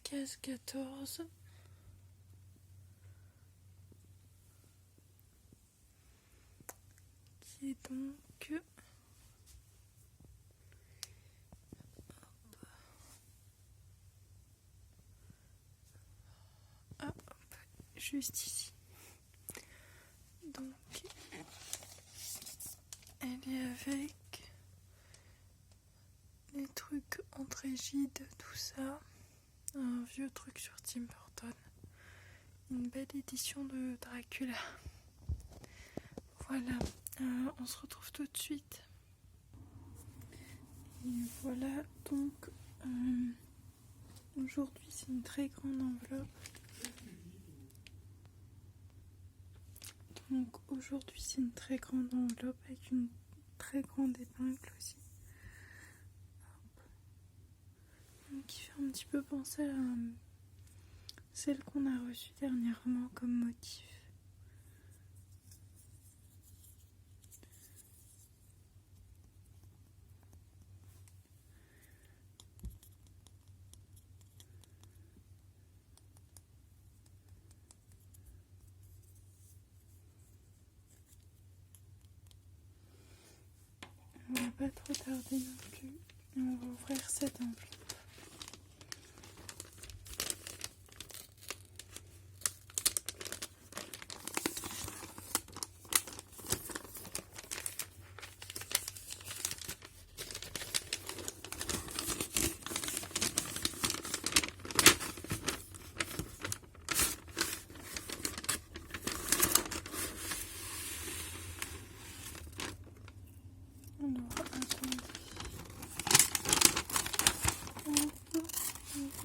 case 14. Qui est donc... juste ici. Donc, elle est avec les trucs entre rigides, tout ça. Un vieux truc sur Tim Burton. Une belle édition de Dracula. Voilà, on se retrouve tout de suite. Et voilà, donc aujourd'hui c'est une très grande enveloppe. Donc aujourd'hui c'est une très grande enveloppe avec une très grande épingle aussi. Donc, qui fait un petit peu penser à celle qu'on a reçue dernièrement comme motif. On va pas trop tarder non plus. Et on va ouvrir cette enveloppe.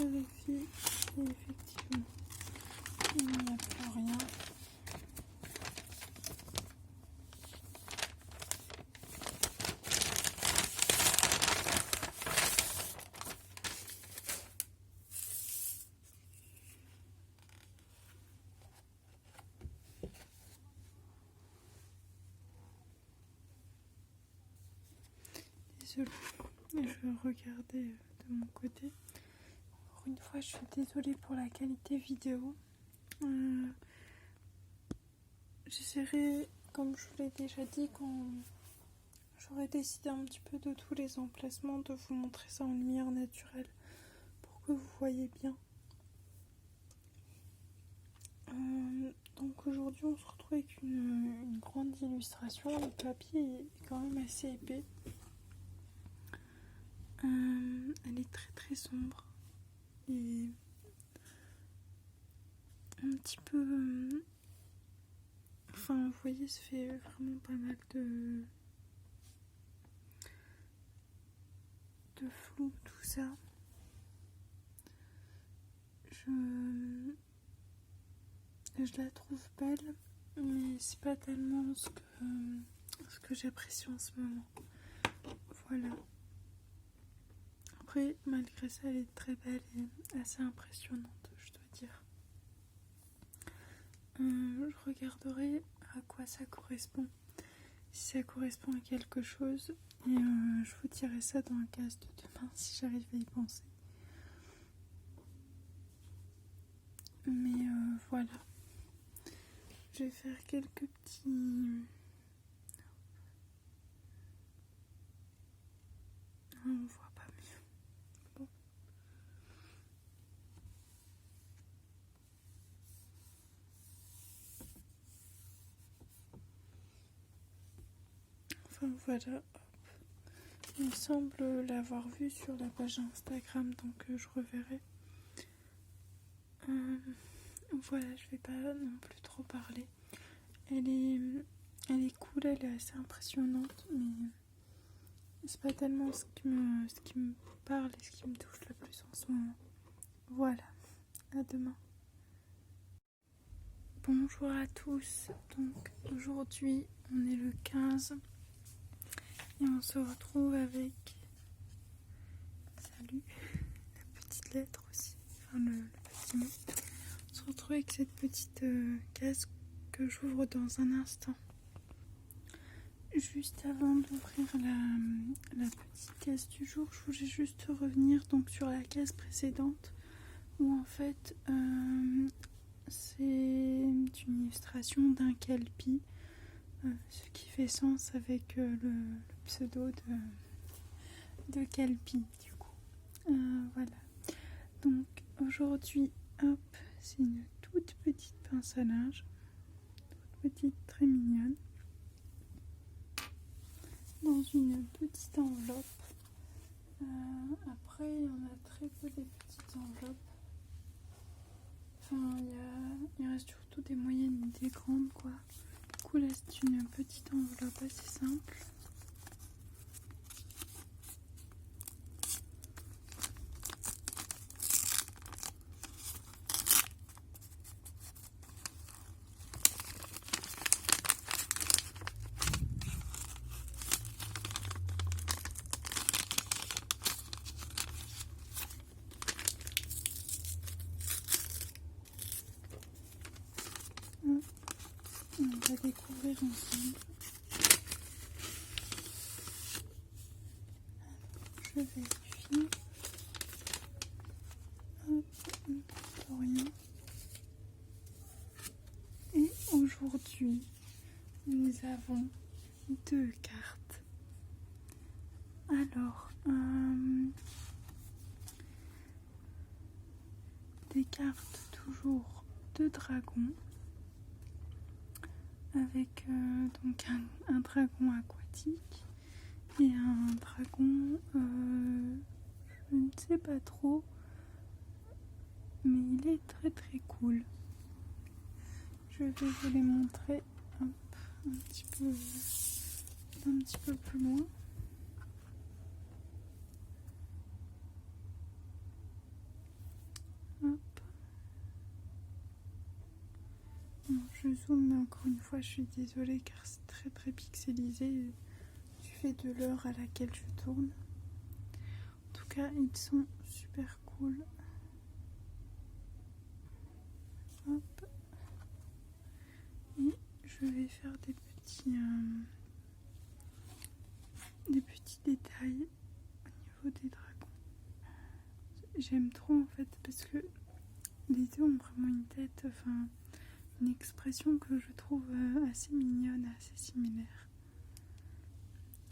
On vérifie et effectivement il n'y a plus rien. Désolée, je vais regarder de mon côté. Encore une fois, je suis désolée pour la qualité vidéo. J'essaierai, comme je vous l'ai déjà dit, quand j'aurai décidé un petit peu de tous les emplacements, de vous montrer ça en lumière naturelle pour que vous voyez bien. Donc aujourd'hui, on se retrouve avec une grande illustration. Le papier est quand même assez épais. Elle est très très sombre et un petit peu... Enfin, vous voyez, ça fait vraiment pas mal de flou, tout ça. Je la trouve belle, mais c'est pas tellement ce que j'apprécie en ce moment. Voilà. Après, malgré ça, elle est très belle et assez impressionnante, je dois dire. Je regarderai à quoi ça correspond. Si ça correspond à quelque chose, et je vous dirai ça dans le cas de demain si j'arrive à y penser. Mais voilà. Je vais faire quelques petits... On voit pas mieux. Bon. Enfin voilà. Hop. Il me semble l'avoir vu sur la page Instagram, donc je reverrai. Voilà, je vais pas non plus trop parler. Elle est cool, elle est assez impressionnante, mais c'est pas tellement ce qui me parle et ce qui me touche le plus en ce moment. Voilà, à demain. Bonjour à tous, donc aujourd'hui on est le 15 et on se retrouve avec, salut, la petite lettre aussi, enfin le petit mot. On se retrouve avec cette petite case que j'ouvre dans un instant. Juste avant d'ouvrir la petite case du jour, je voulais juste revenir donc sur la case précédente où en fait c'est une illustration d'un kelpie, ce qui fait sens avec le pseudo de kelpie du coup. Voilà. Donc aujourd'hui, hop, c'est une toute petite pince à linge, toute petite, très mignonne, dans une petite enveloppe. Après, il y en a très peu des petites enveloppes. Enfin, il reste surtout des moyennes et des grandes, quoi. Du coup, là, c'est une petite enveloppe assez simple. On va découvrir ensemble. Je vérifie. Hop, rien. Et aujourd'hui, nous avons 2 cartes. Alors, des cartes toujours de dragon, avec donc un dragon aquatique et un dragon, je ne sais pas trop, mais il est très très cool. Je vais vous les montrer un petit peu plus loin. Hop. Bon, je zoome, mais encore une fois, je suis désolée car c'est très très pixelisé du fait de l'heure à laquelle je tourne. En tout cas, ils sont super cool. Hop. Et je vais faire des petits détails au niveau des dragons. J'aime trop en fait parce que les deux ont vraiment une tête, enfin une expression que je trouve assez mignonne, assez similaire.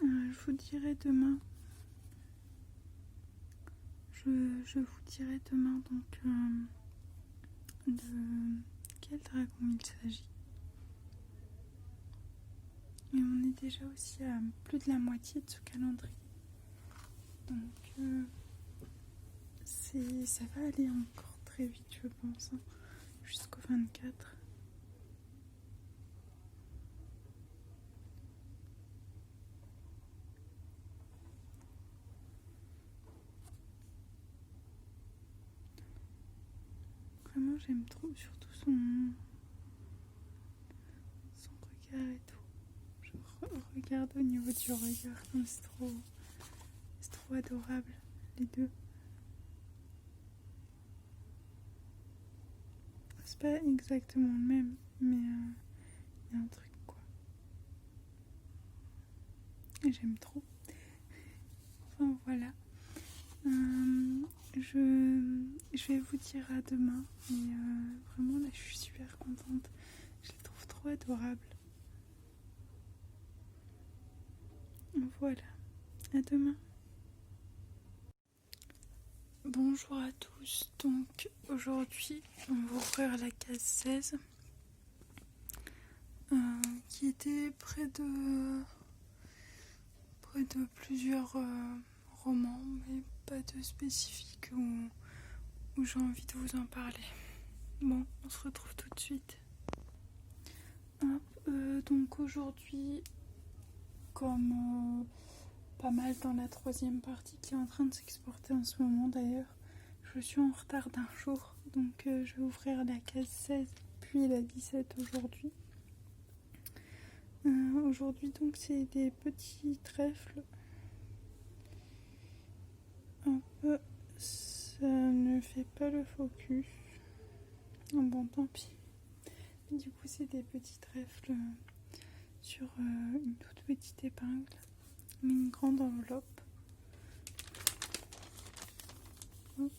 Je vous dirai demain. Je vous dirai demain donc de quel dragon il s'agit. Et on est déjà aussi à plus de la moitié de ce calendrier. Donc ça va aller encore très vite, je pense, hein, jusqu'au 24. Vraiment, j'aime trop, surtout son regard et tout. Je regarde au niveau du regard, c'est trop adorable, les deux. C'est pas exactement le même, mais il y a un truc, quoi. Et j'aime trop. Enfin, voilà. Je vais vous dire à demain. Et vraiment, là, je suis super contente. Je les trouve trop adorables. Voilà. À demain. Bonjour à tous. Donc, aujourd'hui, on va ouvrir la case 16. Qui était près de plusieurs romans, mais pas de spécifiques où j'ai envie de vous en parler. Bon, on se retrouve tout de suite. Donc aujourd'hui, comme pas mal dans la 3e partie qui est en train de s'exporter en ce moment d'ailleurs, je suis en retard d'un jour, donc je vais ouvrir la case 16 puis la 17 aujourd'hui. Aujourd'hui donc c'est des petits trèfles. Ça ne fait pas le focus. Bon, tant pis. Du coup c'est des petits trèfles sur une toute petite épingle, mais une grande enveloppe. Hop.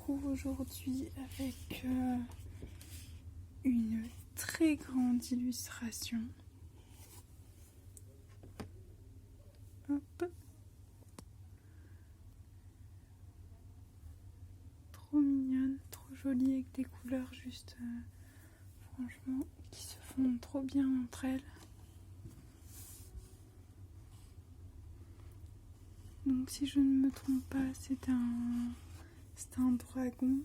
retrouve aujourd'hui avec une très grande illustration. Hop. Trop mignonne, trop jolie avec des couleurs juste franchement qui se fondent trop bien entre elles. Donc si je ne me trompe pas, c'est un dragon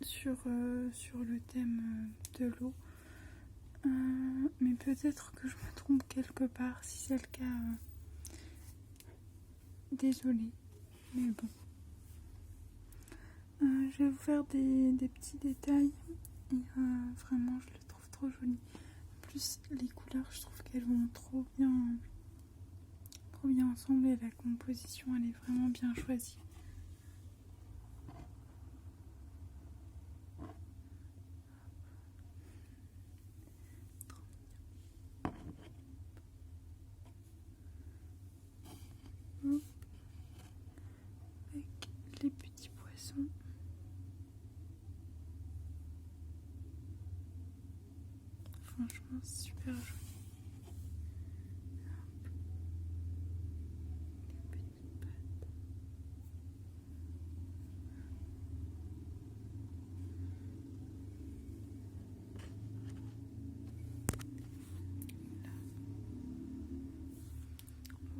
sur le thème de l'eau. Mais peut-être que je me trompe quelque part. Si c'est le cas, désolée. Mais bon. Je vais vous faire des petits détails. Et vraiment, je le trouve trop joli. En plus, les couleurs, je trouve qu'elles vont trop bien ensemble. Et la composition, elle est vraiment bien choisie. Avec les petits poissons. Franchement, c'est super joli. Les petites pattes.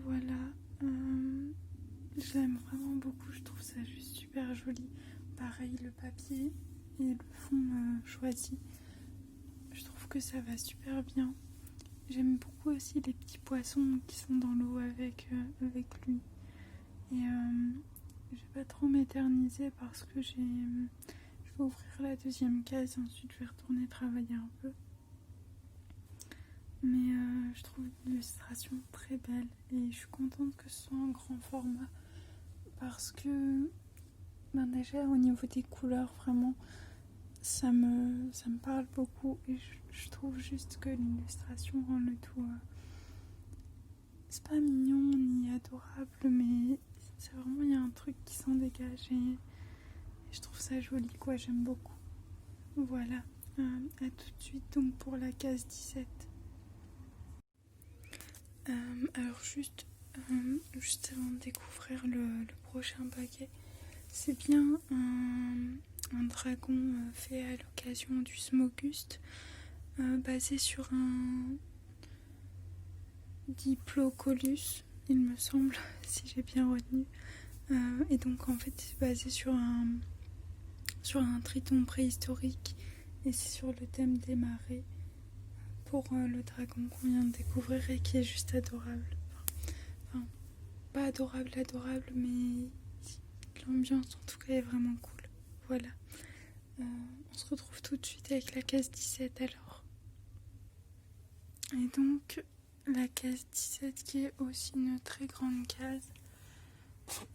Voilà. J'aime vraiment beaucoup, je trouve ça juste super joli. Pareil, le papier et le fond choisi. Je trouve que ça va super bien. J'aime beaucoup aussi les petits poissons qui sont dans l'eau avec lui. Et je vais pas trop m'éterniser parce que je vais ouvrir la deuxième case et ensuite je vais retourner travailler un peu. Mais je trouve l'illustration très belle et je suis contente que ce soit en grand format parce que déjà au niveau des couleurs vraiment ça me parle beaucoup et je trouve juste que l'illustration rend le tout c'est pas mignon ni adorable mais c'est vraiment, il y a un truc qui s'en dégage et je trouve ça joli quoi, j'aime beaucoup. Voilà, à tout de suite donc pour la case 17. Alors juste avant de découvrir le prochain paquet, c'est bien un dragon fait à l'occasion du Smoguste, basé sur un Diplocolus, il me semble, si j'ai bien retenu. Et donc en fait c'est basé sur un triton préhistorique et c'est sur le thème des marées pour le dragon qu'on vient de découvrir et qui est juste adorable. Enfin, pas adorable, mais l'ambiance en tout cas est vraiment cool. Voilà. On se retrouve tout de suite avec la case 17 alors. Et donc la case 17 qui est aussi une très grande case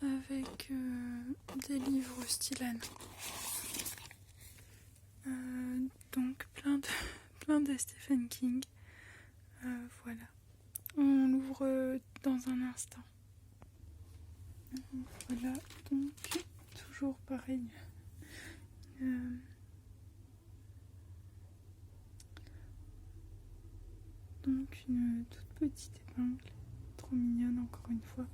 avec des livres Stylane. Donc plein de Stephen King. Voilà. On l'ouvre dans un instant. Voilà, donc toujours pareil. Donc une toute petite épingle, trop mignonne encore une fois.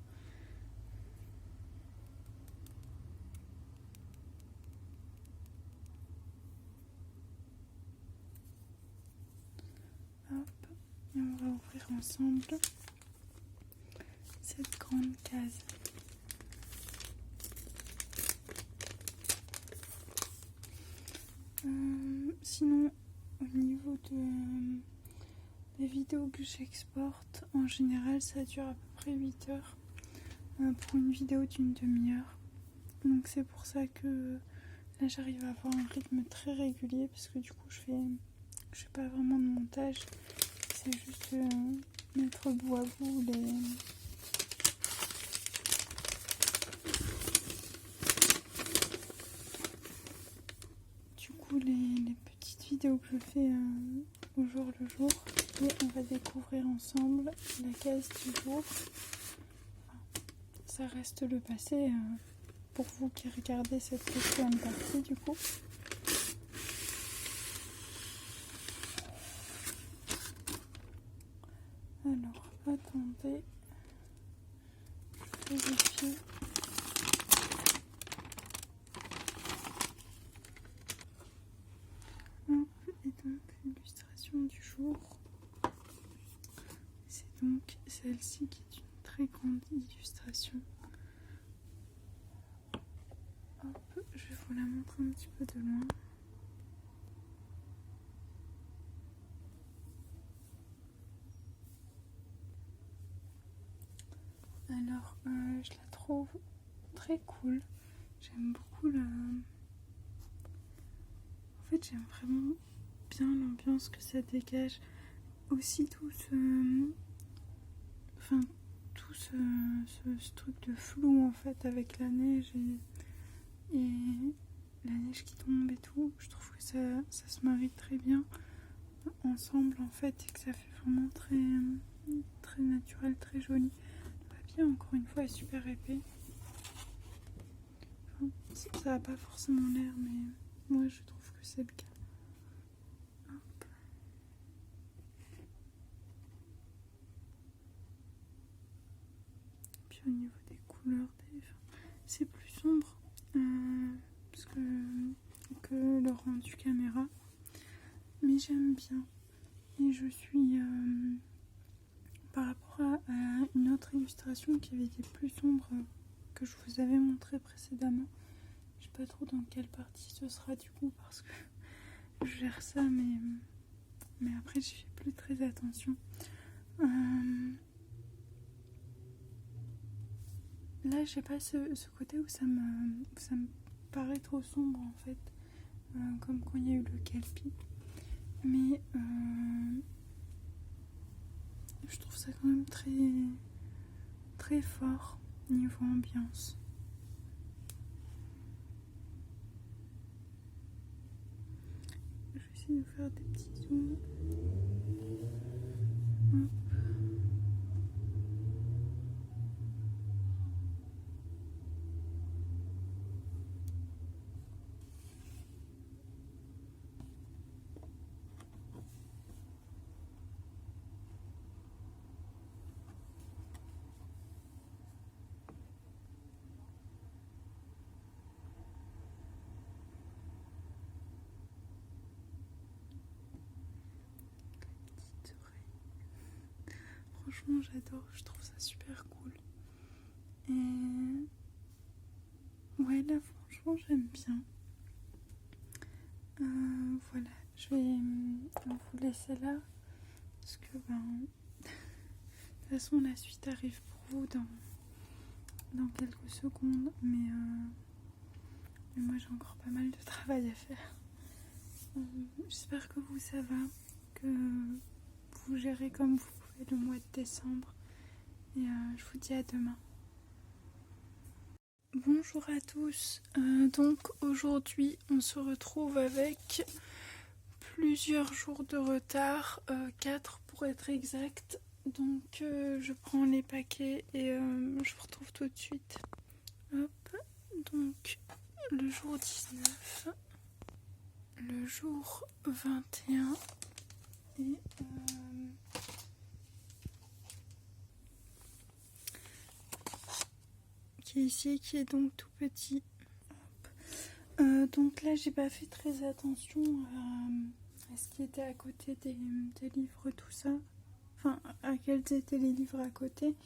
Hop, et on va ouvrir ensemble cette grande case. Sinon, au niveau des vidéos que j'exporte, en général, ça dure à peu près 8 heures pour une vidéo d'une demi-heure. Donc c'est pour ça que là, j'arrive à avoir un rythme très régulier parce que du coup, je fais pas vraiment de montage. C'est juste mettre bout à bout les petites vidéos que je fais au jour le jour. Et on va découvrir ensemble la case du jour. Enfin, ça reste le passé, pour vous qui regardez cette deuxième partie du coup. Alors, attendez, je vérifie. Hop, et donc l'illustration du jour, c'est donc celle-ci qui est une très grande illustration. Hop, je vais vous la montrer un petit peu de loin. Alors, je la trouve très cool. J'aime beaucoup le... En fait, j'aime vraiment bien l'ambiance que ça dégage. Aussi tout ce... Enfin, tout ce truc de flou, en fait, avec la neige et la neige qui tombe et tout. Je trouve que ça se marie très bien ensemble, en fait, et que ça fait vraiment très, très naturel, très joli. Encore une fois, est super épais. Enfin, ça n'a pas forcément l'air, mais moi je trouve que c'est le cas. Hop. Puis au niveau des couleurs, c'est plus sombre parce que le rendu caméra, mais j'aime bien. Et je suis par rapport à une autre illustration qui avait été plus sombre que je vous avais montré précédemment. Je sais pas trop dans quelle partie ce sera du coup parce que je gère ça, mais après j'y fais plus très attention. Là j'ai pas ce côté où ça me paraît trop sombre en fait, comme quand il y a eu le Kelpie, mais je trouve ça quand même très, très fort niveau ambiance. Je vais essayer de faire des petits zooms. Hop. Franchement j'adore, je trouve ça super cool. Et ouais là franchement j'aime bien. Voilà, je vais vous laisser là parce que de toute façon la suite arrive pour vous dans quelques secondes, mais moi j'ai encore pas mal de travail à faire. J'espère que vous ça va, que vous gérez comme vous pouvez le mois de décembre et je vous dis à demain. Bonjour à tous, donc aujourd'hui on se retrouve avec plusieurs jours de retard, 4 pour être exact, donc je prends les paquets et je vous retrouve tout de suite. Hop, donc le jour 19, le jour 21 et qui est ici, qui est donc tout petit. Donc là j'ai pas fait très attention à ce qui était à côté des livres, tout ça, enfin à quels étaient les livres à côté.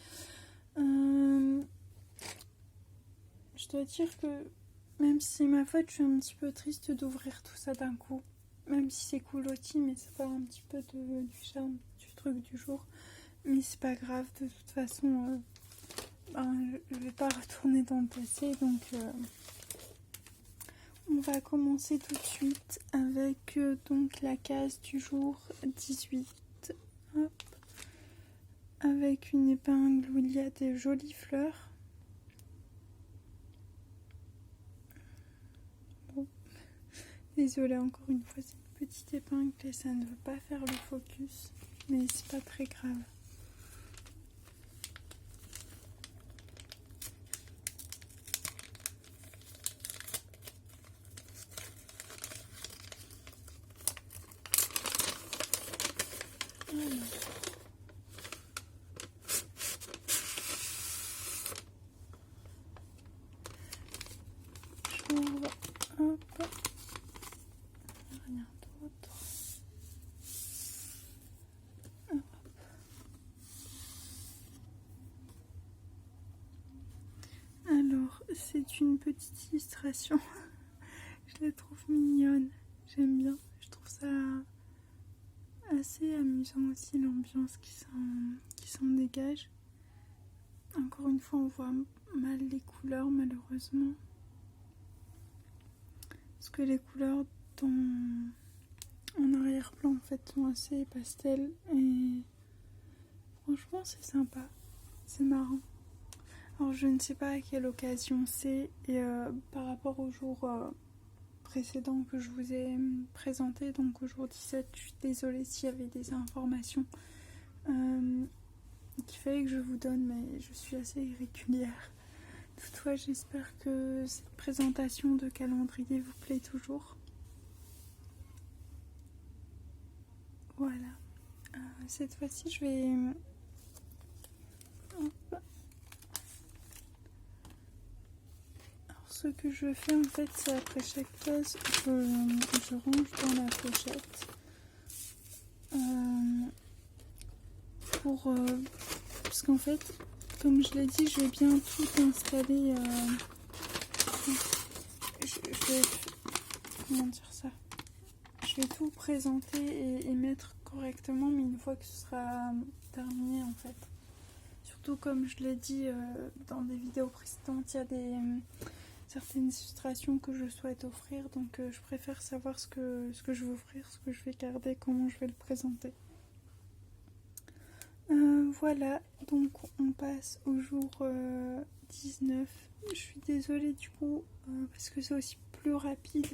Je dois dire que même si c'est ma faute, je suis un petit peu triste d'ouvrir tout ça d'un coup, même si c'est cool aussi, mais ça part un petit peu du charme du truc du jour, mais c'est pas grave, de toute façon je vais pas retourner dans le passé, donc on va commencer tout de suite avec donc la case du jour 18. Hop. Avec une épingle où il y a des jolies fleurs. Bon. Désolée encore une fois, c'est une petite épingle et ça ne veut pas faire le focus, mais c'est pas très grave. J'ouvre, hop, rien d'autre. Hop. Alors, c'est une petite illustration. Je la trouve mignonne, j'aime bien. Je trouve ça assez amusant aussi, l'ambiance qui s'en dégage. Encore une fois, on voit mal les couleurs malheureusement. Parce que les couleurs en arrière-plan en fait sont assez pastel et franchement c'est sympa, c'est marrant. Alors je ne sais pas à quelle occasion c'est et par rapport au jour précédent que je vous ai présenté, donc au jour 17, je suis désolée s'il y avait des informations qu'il fallait que je vous donne, mais je suis assez irrégulière. Toutefois, j'espère que cette présentation de calendrier vous plaît toujours. Voilà. Cette fois-ci, je vais... Hop. Alors, ce que je fais, en fait, c'est après chaque case, je range dans la pochette. Parce qu'en fait, comme je l'ai dit, je vais bien tout installer. Je vais... Comment dire ça? Je vais tout présenter et mettre correctement, mais une fois que ce sera terminé en fait. Surtout comme je l'ai dit dans des vidéos précédentes, il y a certaines illustrations que je souhaite offrir, donc je préfère savoir ce que je vais offrir, ce que je vais garder, comment je vais le présenter. Voilà, donc on passe au jour 19. Je suis désolée du coup, parce que c'est aussi plus rapide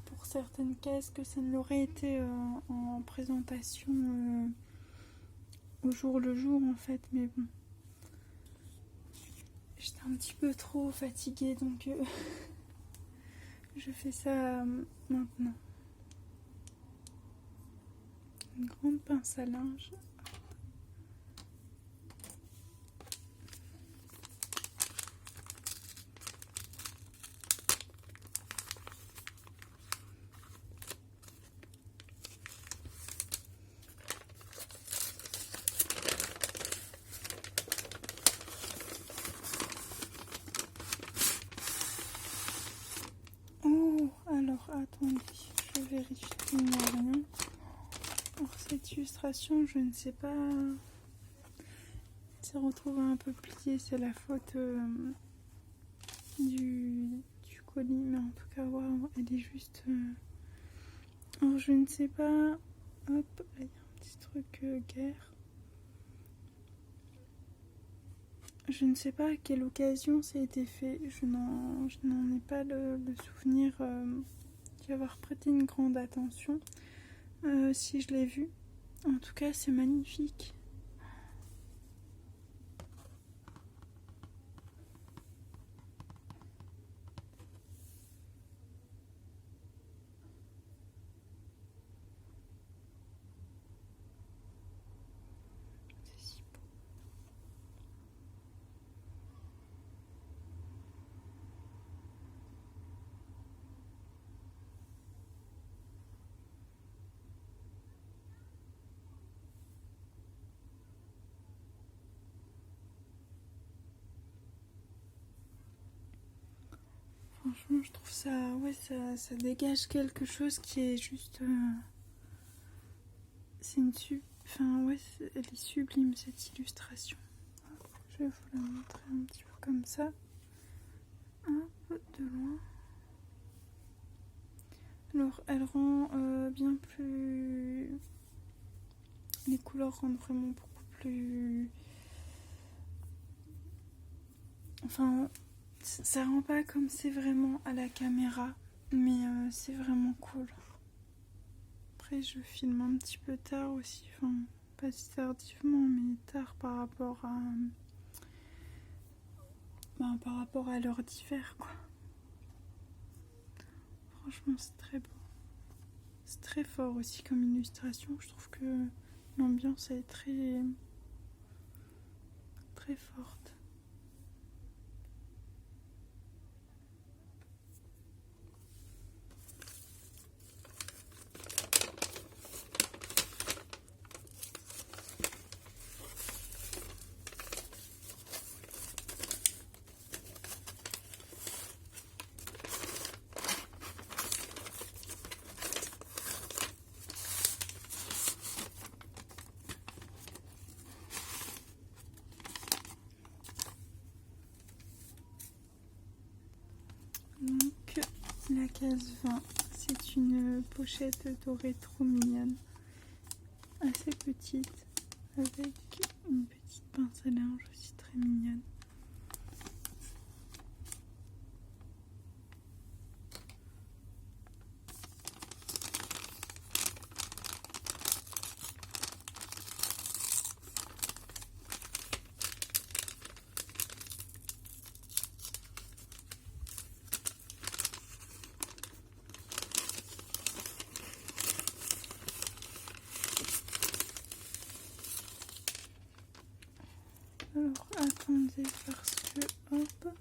pour certaines cases que ça ne l'aurait été en présentation au jour le jour en fait, mais bon. J'étais un petit peu trop fatiguée, donc je fais ça maintenant. Une grande pince à linge. Oh, alors attendez, je vérifie qu'il n'y a rien. Alors cette illustration, je ne sais pas... s'est retrouvée un peu pliée, c'est la faute du colis, mais en tout cas, waouh, elle est juste... Alors je ne sais pas... Hop, il y a un petit truc guerre. Je ne sais pas à quelle occasion ça a été fait. Je n'en ai pas le souvenir d'y avoir prêté une grande attention. Si je l'ai vu. En tout cas, c'est magnifique. C'est si beau. Franchement, je trouve ça... Ouais, ça dégage quelque chose qui est juste... c'est une Enfin, ouais, elle est sublime, cette illustration. Je vais vous la montrer un petit peu comme ça. Hop, de loin. Alors, elle rend bien plus... Les couleurs rendent vraiment beaucoup plus... Enfin, ça rend pas comme c'est vraiment à la caméra, mais c'est vraiment cool. Après, je filme un petit peu tard aussi, enfin, pas si tardivement, mais tard par rapport à l'heure d'hiver, quoi. Franchement, c'est très beau. C'est très fort aussi comme illustration. Je trouve que l'ambiance est très, très forte. Donc la case 20, c'est une pochette dorée trop mignonne, assez petite, avec une petite pince à linge aussi très mignonne. Alors attendez parce que hop.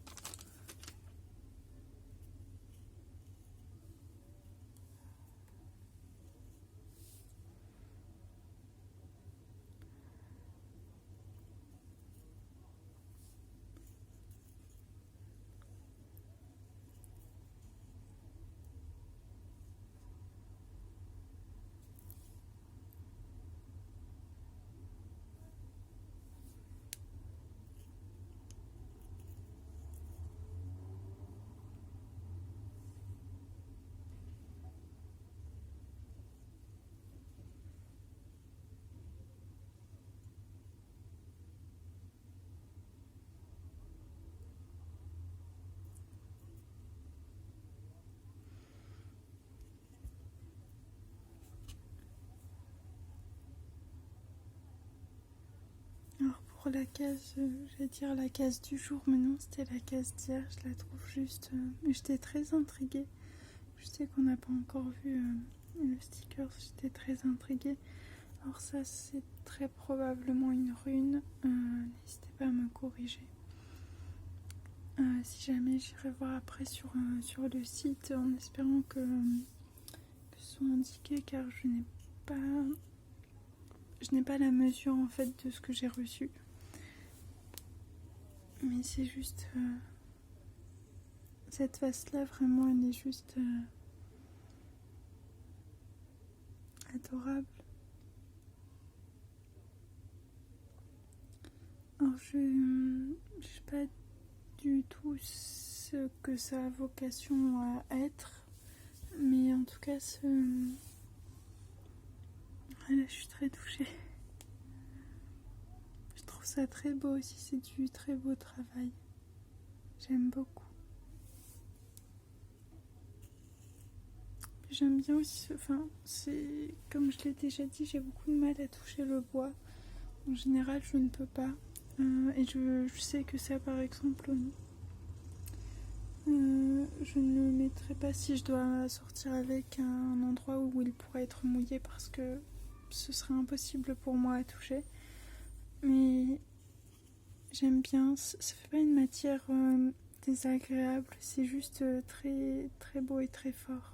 Alors pour la case, je vais dire la case du jour, mais non, c'était la case d'hier, je la trouve juste... j'étais très intriguée. Je sais qu'on n'a pas encore vu le sticker, j'étais très intriguée. Alors ça, c'est très probablement une rune, n'hésitez pas à me corriger. Si jamais j'irai voir après sur le site, en espérant que ce soit indiqué, car je n'ai pas la mesure en fait de ce que j'ai reçu. Mais c'est juste... cette face-là, vraiment, elle est juste adorable. Alors, je ne sais pas du tout ce que ça a vocation à être, mais en tout cas, voilà, je suis très touchée. Je trouve ça très beau aussi, c'est du très beau travail. J'aime beaucoup. J'aime bien aussi, enfin, c'est comme je l'ai déjà dit, j'ai beaucoup de mal à toucher le bois. En général, je ne peux pas. Et je sais que ça, par exemple, je ne le mettrai pas si je dois sortir avec un endroit où il pourrait être mouillé parce que ce serait impossible pour moi à toucher. Mais j'aime bien, ça fait pas une matière désagréable, c'est juste très, très beau et très fort.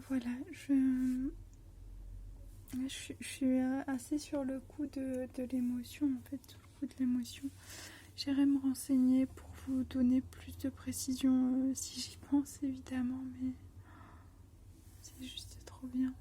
Voilà, je suis assez sur le coup de l'émotion, en fait, sur le coup de l'émotion. J'irai me renseigner pour vous donner plus de précision si j'y pense, évidemment, mais c'est juste trop bien.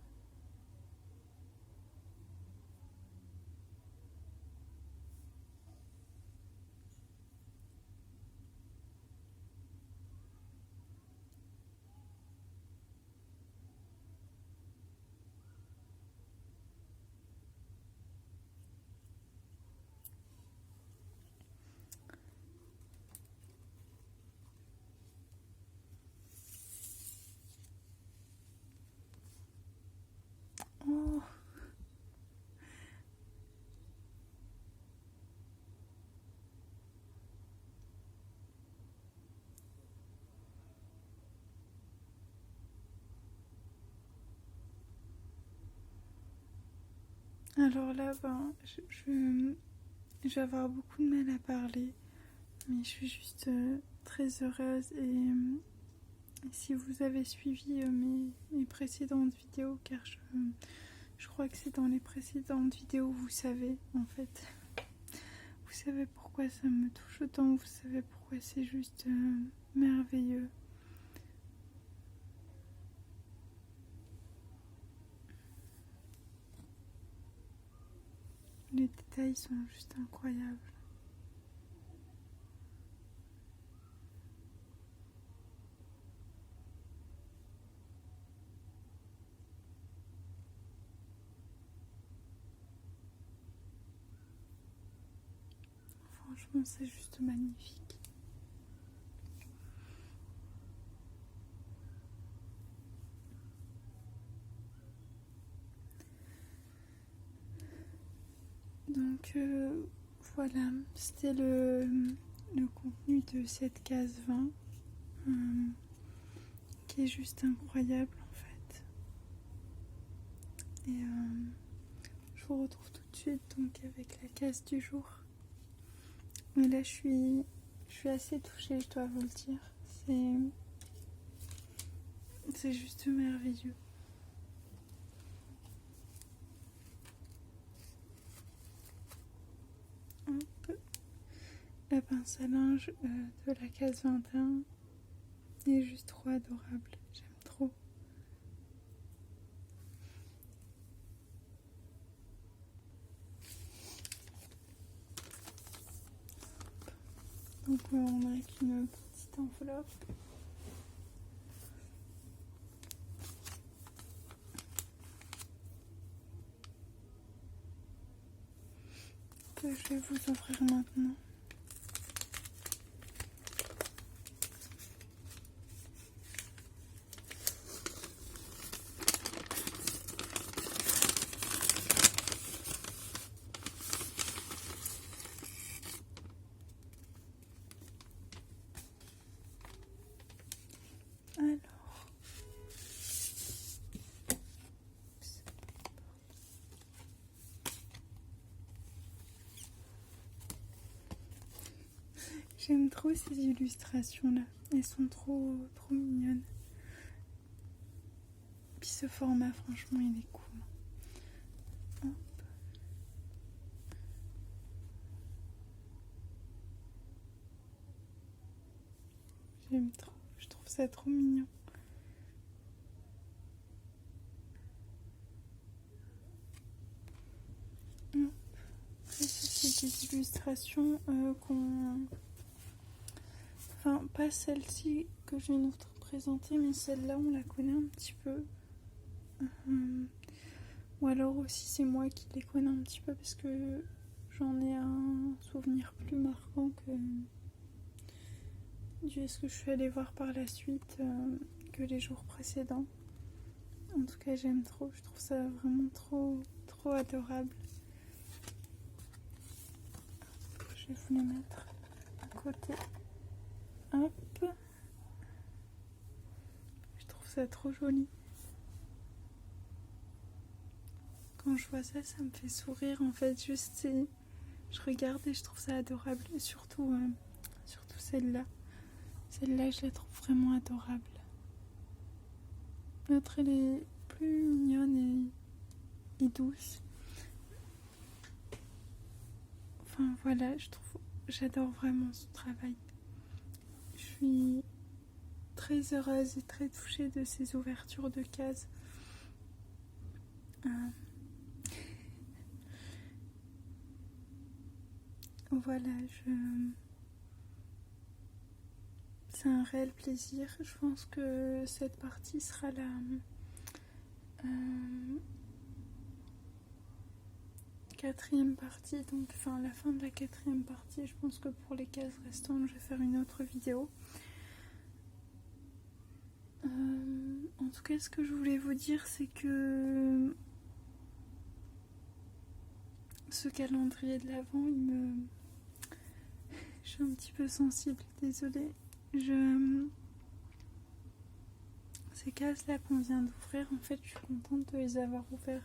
Alors là, je vais avoir beaucoup de mal à parler, mais je suis juste très heureuse et si vous avez suivi mes précédentes vidéos, car je crois que c'est dans les précédentes vidéos, vous savez en fait, vous savez pourquoi ça me touche autant, vous savez pourquoi c'est juste merveilleux. Les détails sont juste incroyables. Franchement, c'est juste magnifique. Donc voilà, c'était le contenu de cette case 20 qui est juste incroyable en fait. Et je vous retrouve tout de suite donc avec la case du jour. Et là je suis assez touchée, je dois vous le dire. C'est juste merveilleux. Hop. La pince à linge de la case 21 est juste trop adorable. J'aime trop. Donc on a avec une petite enveloppe. Que je vais vous offrir maintenant. Alors, j'aime trop ces illustrations là, elles sont trop mignonnes. Puis ce format, franchement, il est cool. Hop. J'aime trop, je trouve ça trop mignon. Hop. Après, c'est des illustrations Enfin, pas celle-ci que je viens de vous présenter, mais celle-là, on la connaît un petit peu. Ou alors aussi, c'est moi qui les connais un petit peu parce que j'en ai un souvenir plus marquant du ce que je suis allée voir par la suite que les jours précédents. En tout cas, j'aime trop. Je trouve ça vraiment trop adorable. Je vais vous les mettre à côté. Hop. Je trouve ça trop joli. Quand je vois ça, ça me fait sourire en fait. Juste, je regarde et je trouve ça adorable. Et surtout celle-là. Celle-là, je la trouve vraiment adorable. L'autre, elle est plus mignonne et douce. Enfin voilà, j'adore vraiment son travail. Je suis très heureuse et très touchée de ces ouvertures de cases. Voilà, c'est un réel plaisir. Je pense que cette partie sera la quatrième partie, donc enfin la fin de la quatrième partie. Je pense que pour les cases restantes, je vais faire une autre vidéo. En tout cas, ce que je voulais vous dire, c'est que ce calendrier de l'Avent, je suis un petit peu sensible, désolée. Ces cases-là qu'on vient d'ouvrir, en fait, je suis contente de les avoir ouvertes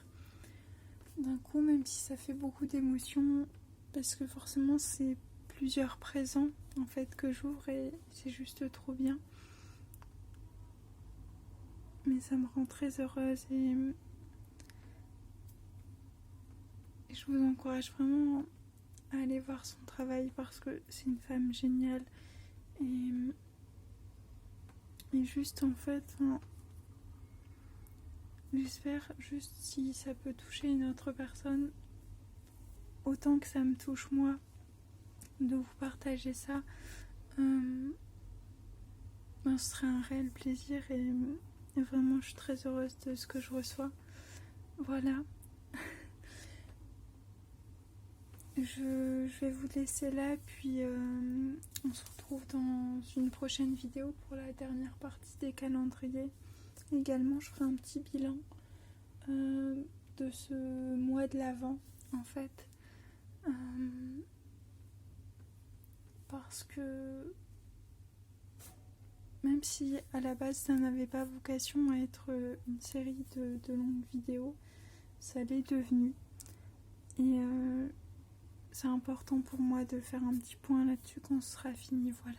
d'un coup, même si ça fait beaucoup d'émotions, parce que forcément c'est plusieurs présents en fait que j'ouvre et c'est juste trop bien. Mais ça me rend très heureuse et je vous encourage vraiment à aller voir son travail parce que c'est une femme géniale et juste en fait, j'espère juste si ça peut toucher une autre personne autant que ça me touche moi de vous partager ça. Ce serait un réel plaisir et vraiment je suis très heureuse de ce que je reçois. Voilà. Je vais vous laisser là, puis on se retrouve dans une prochaine vidéo pour la dernière partie des calendriers. Également, je ferai un petit bilan de ce mois de l'Avent, en fait. Parce que même si à la base ça n'avait pas vocation à être une série de longues vidéos, ça l'est devenu. Et c'est important pour moi de faire un petit point là-dessus quand ce sera fini, voilà.